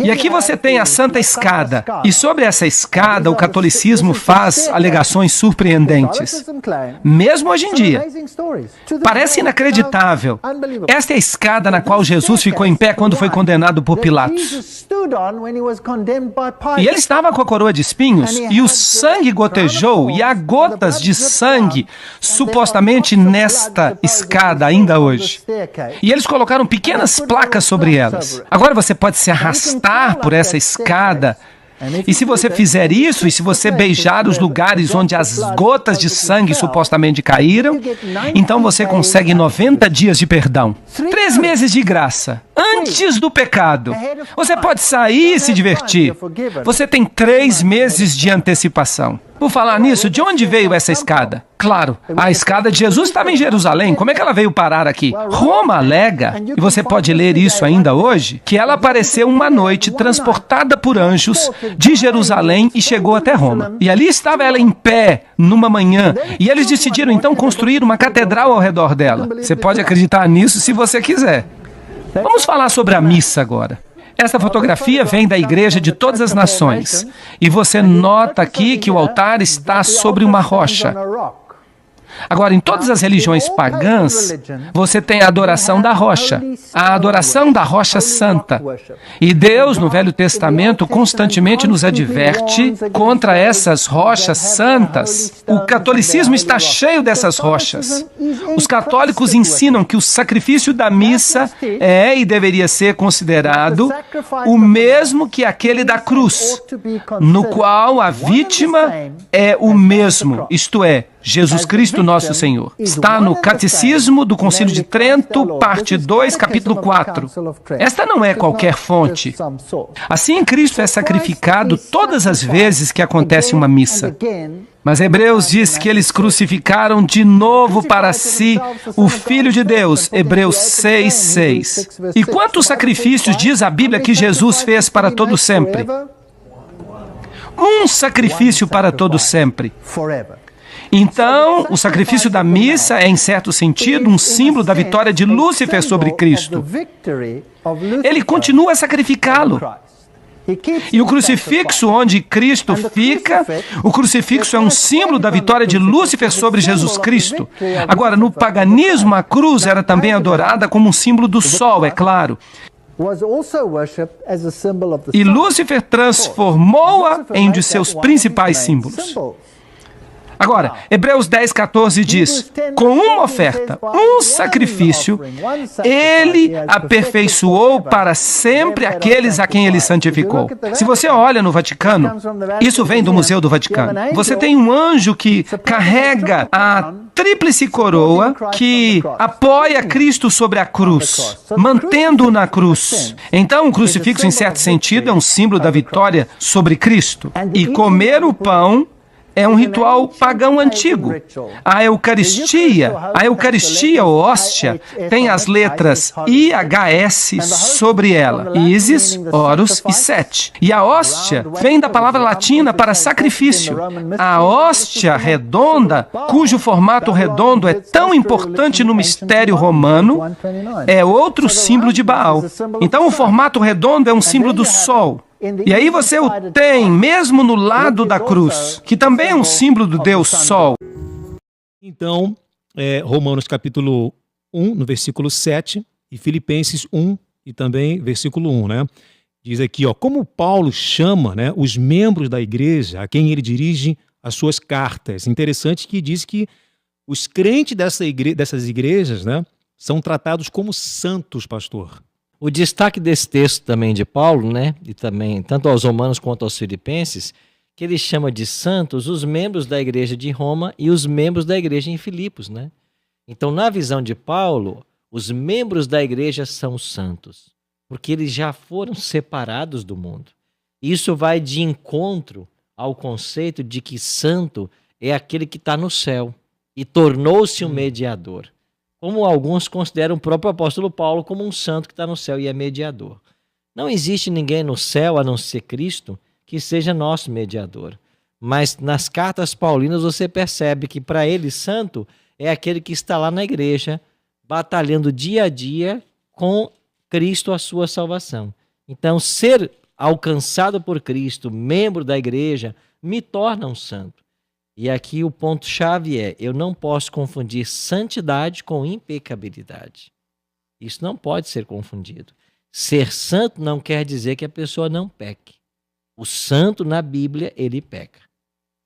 E aqui você tem a Santa Escada. E sobre essa escada, o catolicismo faz alegações surpreendentes. Mesmo hoje em dia. Parece inacreditável. Esta é a escada na qual Jesus ficou em pé quando foi condenado por Pilatos. E ele estava com a coroa de espinhos, e o sangue gotejou, e há gotas de sangue, supostamente nesta escada ainda hoje. E eles colocaram pequenas placas sobre elas. Agora você pode se arrastar por essa escada. E se você fizer isso, e se você beijar os lugares onde as gotas de sangue supostamente caíram, então você consegue 90 dias de perdão. 3 meses de graça, antes do pecado. Você pode sair e se divertir. Você tem 3 meses de antecipação. Por falar nisso, de onde veio essa escada? Claro, a escada de Jesus estava em Jerusalém. Como é que ela veio parar aqui? Roma alega, e você pode ler isso ainda hoje, que ela apareceu uma noite transportada por anjos de Jerusalém e chegou até Roma. E ali estava ela em pé, numa manhã, e eles decidiram então construir uma catedral ao redor dela. Você pode acreditar nisso se você quiser. Vamos falar sobre a missa agora. Esta fotografia vem da Igreja de Todas as Nações. E você nota aqui que o altar está sobre uma rocha. Agora, em todas as religiões pagãs, você tem a adoração da rocha, a adoração da rocha santa. E Deus, no Velho Testamento, constantemente nos adverte contra essas rochas santas. O catolicismo está cheio dessas rochas. Os católicos ensinam que o sacrifício da missa é e deveria ser considerado o mesmo que aquele da cruz, no qual a vítima é o mesmo, isto é, Jesus Cristo nosso Senhor. Está no Catecismo do Concílio de Trento, parte 2, capítulo 4. Esta não é qualquer fonte. Assim, Cristo é sacrificado todas as vezes que acontece uma missa. Mas Hebreus diz que eles crucificaram de novo para si o Filho de Deus, Hebreus 6:6. E quantos sacrifícios diz a Bíblia que Jesus fez para todo sempre? Um sacrifício para todo sempre. Então, o sacrifício da missa é, em certo sentido, um símbolo da vitória de Lúcifer sobre Cristo. Ele continua a sacrificá-lo. E o crucifixo onde Cristo fica, o crucifixo é um símbolo da vitória de Lúcifer sobre Jesus Cristo. Agora, no paganismo, a cruz era também adorada como um símbolo do sol, é claro. E Lúcifer transformou-a em um de seus principais símbolos. Agora, Hebreus 10:14 diz, com uma oferta, um sacrifício, ele aperfeiçoou para sempre aqueles a quem ele santificou. Se você olha no Vaticano, isso vem do Museu do Vaticano, você tem um anjo que carrega a tríplice coroa que apoia Cristo sobre a cruz, mantendo-o na cruz. Então, o crucifixo, em certo sentido, é um símbolo da vitória sobre Cristo. E comer o pão é um ritual pagão antigo. A Eucaristia, ou hóstia, tem as letras IHS sobre ela. Isis, Horus e Set. E a hóstia vem da palavra latina para sacrifício. A hóstia redonda, cujo formato redondo é tão importante no mistério romano, é outro símbolo de Baal. Então, o formato redondo é um símbolo do sol. E aí você o tem, mesmo no lado da cruz, que também é um símbolo do Deus Sol. Então, Romanos capítulo 1, no versículo 7, e Filipenses 1, e também versículo 1, né? Diz aqui, ó, como Paulo chama, né, os membros da igreja, a quem ele dirige as suas cartas. Interessante que diz que os crentes dessas igrejas, né, são tratados como santos, pastor. O destaque desse texto também de Paulo, né, e também tanto aos romanos quanto aos filipenses, que ele chama de santos os membros da igreja de Roma e os membros da igreja em Filipos, né? Então, na visão de Paulo, os membros da igreja são santos, porque eles já foram separados do mundo. Isso vai de encontro ao conceito de que santo é aquele que está no céu e tornou-se um mediador. Como alguns consideram o próprio apóstolo Paulo como um santo que está no céu e é mediador. Não existe ninguém no céu, a não ser Cristo, que seja nosso mediador. Mas nas cartas paulinas você percebe que para ele santo é aquele que está lá na igreja, batalhando dia a dia com Cristo a sua salvação. Então ser alcançado por Cristo, membro da igreja, me torna um santo. E aqui o ponto-chave é, eu não posso confundir santidade com impecabilidade. Isso não pode ser confundido. Ser santo não quer dizer que a pessoa não peque. O santo na Bíblia, ele peca.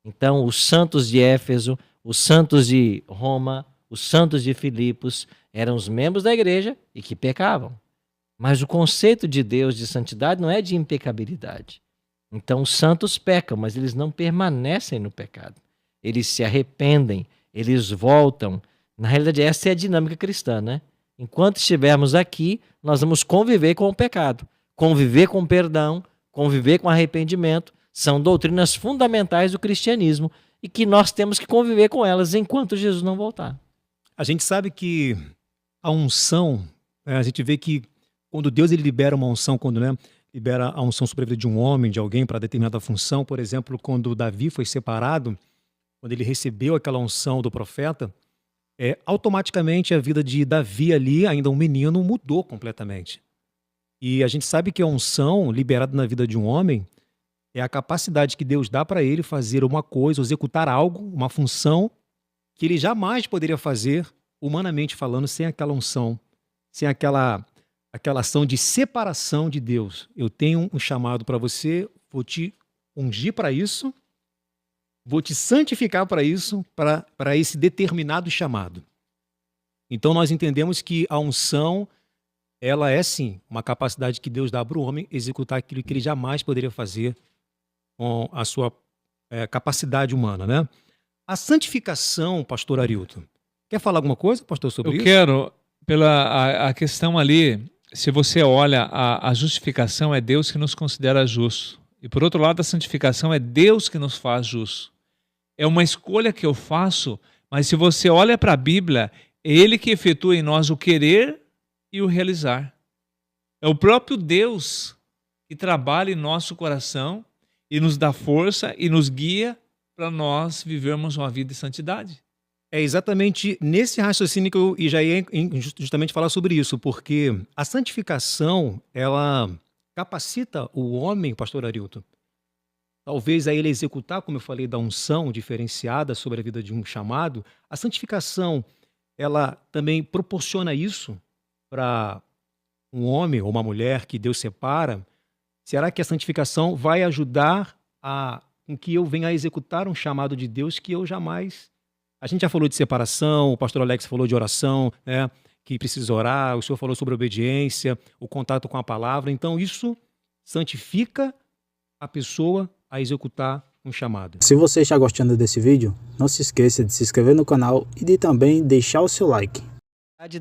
Então, os santos de Éfeso, os santos de Roma, os santos de Filipos eram os membros da igreja e que pecavam. Mas o conceito de Deus de santidade não é de impecabilidade. Então, os santos pecam, mas eles não permanecem no pecado. Eles se arrependem, eles voltam. Na realidade, essa é a dinâmica cristã, né? Enquanto estivermos aqui, nós vamos conviver com o pecado, conviver com o perdão, conviver com o arrependimento. São doutrinas fundamentais do cristianismo e que nós temos que conviver com elas enquanto Jesus não voltar. A gente sabe que a unção, a gente vê que quando Deus ele libera uma unção, quando libera a unção sobre a vida de um homem, de alguém para determinada função, por exemplo, quando Davi foi separado, quando ele recebeu aquela unção do profeta, automaticamente a vida de Davi ali, ainda um menino, mudou completamente. E a gente sabe que a unção liberada na vida de um homem é a capacidade que Deus dá para ele fazer uma coisa, executar algo, uma função que ele jamais poderia fazer, humanamente falando, sem aquela unção, sem aquela ação de separação de Deus. Eu tenho um chamado para você, vou te ungir para isso, vou te santificar para isso, para esse determinado chamado. Então nós entendemos que a unção, ela é sim uma capacidade que Deus dá para o homem executar aquilo que ele jamais poderia fazer com a sua capacidade humana, né? A santificação, pastor Arilton, quer falar alguma coisa, pastor, sobre isso? Eu quero, pela a questão ali, se você olha, a justificação é Deus que nos considera justos. E por outro lado, a santificação é Deus que nos faz justos. É uma escolha que eu faço, mas se você olha para a Bíblia, é Ele que efetua em nós o querer e o realizar. É o próprio Deus que trabalha em nosso coração e nos dá força e nos guia para nós vivermos uma vida de santidade. É exatamente nesse raciocínio que eu já ia justamente falar sobre isso, porque a santificação, ela capacita o homem, pastor Arilton, talvez a ele executar, como eu falei, da unção diferenciada sobre a vida de um chamado. A santificação, ela também proporciona isso para um homem ou uma mulher que Deus separa. Será que a santificação vai ajudar com que eu venha a executar um chamado de Deus que eu jamais... A gente já falou de separação, o pastor Alex falou de oração, né, que precisa orar, o senhor falou sobre obediência, o contato com a palavra. Então isso santifica a pessoa a executar um chamado. Se você está gostando desse vídeo, não se esqueça de se inscrever no canal e de também deixar o seu like.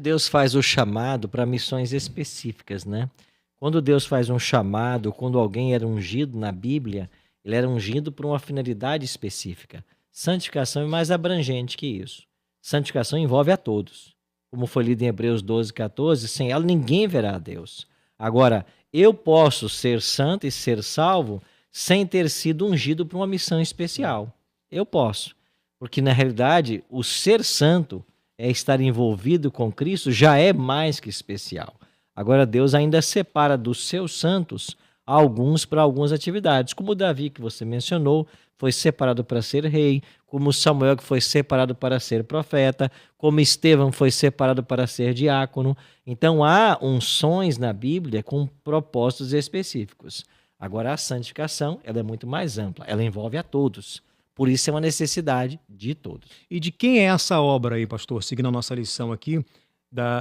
Deus faz o chamado para missões específicas, né? Quando Deus faz um chamado, quando alguém era ungido na Bíblia, ele era ungido por uma finalidade específica. Santificação é mais abrangente que isso. Santificação envolve a todos. Como foi lido em Hebreus 12, 14, sem ela ninguém verá a Deus. Agora, eu posso ser santo e ser salvo sem ter sido ungido para uma missão especial. Eu posso. Porque, na realidade, o ser santo é estar envolvido com Cristo, já é mais que especial. Agora, Deus ainda separa dos seus santos alguns para algumas atividades, como Davi, que você mencionou, foi separado para ser rei, como Samuel, que foi separado para ser profeta, como Estevão foi separado para ser diácono. Então, há unções na Bíblia com propósitos específicos. Agora, a santificação, ela é muito mais ampla, ela envolve a todos. Por isso é uma necessidade de todos. E de quem é essa obra aí, pastor, seguindo a nossa lição aqui,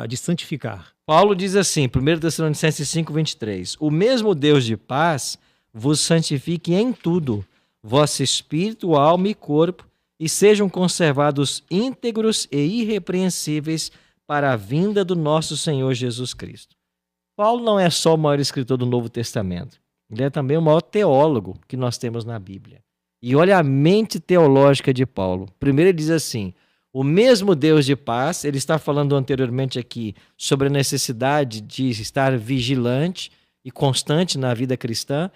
de santificar? Paulo diz assim, 1 Tessalonicenses 5:23, o mesmo Deus de paz vos santifique em tudo, vosso espírito, alma e corpo, e sejam conservados íntegros e irrepreensíveis para a vinda do nosso Senhor Jesus Cristo. Paulo não é só o maior escritor do Novo Testamento, ele é também o maior teólogo que nós temos na Bíblia. E olha a mente teológica de Paulo. Primeiro ele diz assim, o mesmo Deus de paz, ele está falando anteriormente aqui sobre a necessidade de estar vigilante e constante na vida cristã.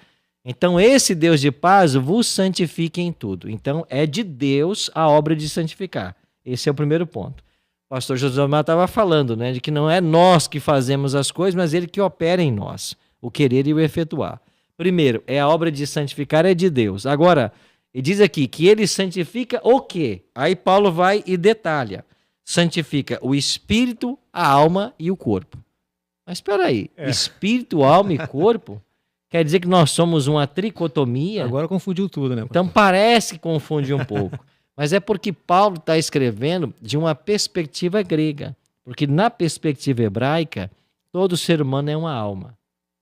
Então esse Deus de paz vos santifique em tudo. Então é de Deus a obra de santificar. Esse é o primeiro ponto. O pastor José Omar estava falando, né, de que não é nós que fazemos as coisas, mas ele que opera em nós, o querer e o efetuar. Primeiro, a obra de santificar é de Deus. Agora, ele diz aqui que ele santifica o quê? Aí Paulo vai e detalha. Santifica o espírito, a alma e o corpo. Mas espera aí, espírito, alma e corpo? Quer dizer que nós somos uma tricotomia? Agora confundiu tudo, né? Então parece que confunde um pouco. Mas é porque Paulo está escrevendo de uma perspectiva grega. Porque na perspectiva hebraica, todo ser humano é uma alma.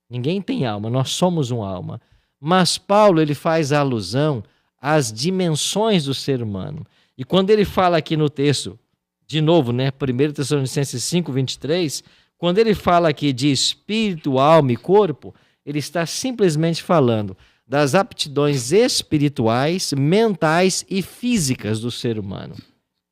Ninguém tem alma, nós somos uma alma. Mas Paulo ele faz alusão às dimensões do ser humano. E quando ele fala aqui no texto, de novo, né, 1 Tessalonicenses 5:23, quando ele fala aqui de espírito, alma e corpo, ele está simplesmente falando das aptidões espirituais, mentais e físicas do ser humano.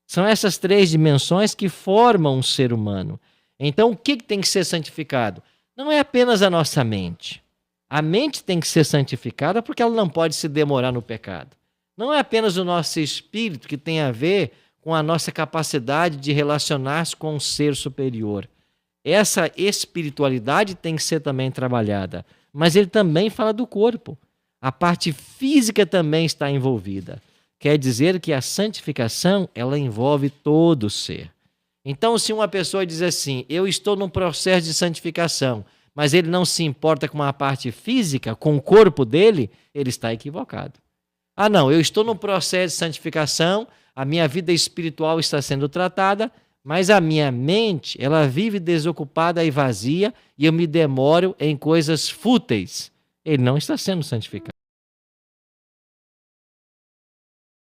São essas três dimensões que formam um ser humano. Então, o que tem que ser santificado? Não é apenas a nossa mente. A mente tem que ser santificada porque ela não pode se demorar no pecado. Não é apenas o nosso espírito que tem a ver com a nossa capacidade de relacionar-se com um ser superior. Essa espiritualidade tem que ser também trabalhada. Mas ele também fala do corpo. A parte física também está envolvida. Quer dizer que a santificação, ela envolve todo o ser. Então, se uma pessoa diz assim, eu estou num processo de santificação, mas ele não se importa com a parte física, com o corpo dele, ele está equivocado. Ah, não, eu estou num processo de santificação, a minha vida espiritual está sendo tratada, mas a minha mente, ela vive desocupada e vazia e eu me demoro em coisas fúteis. Ele não está sendo santificado.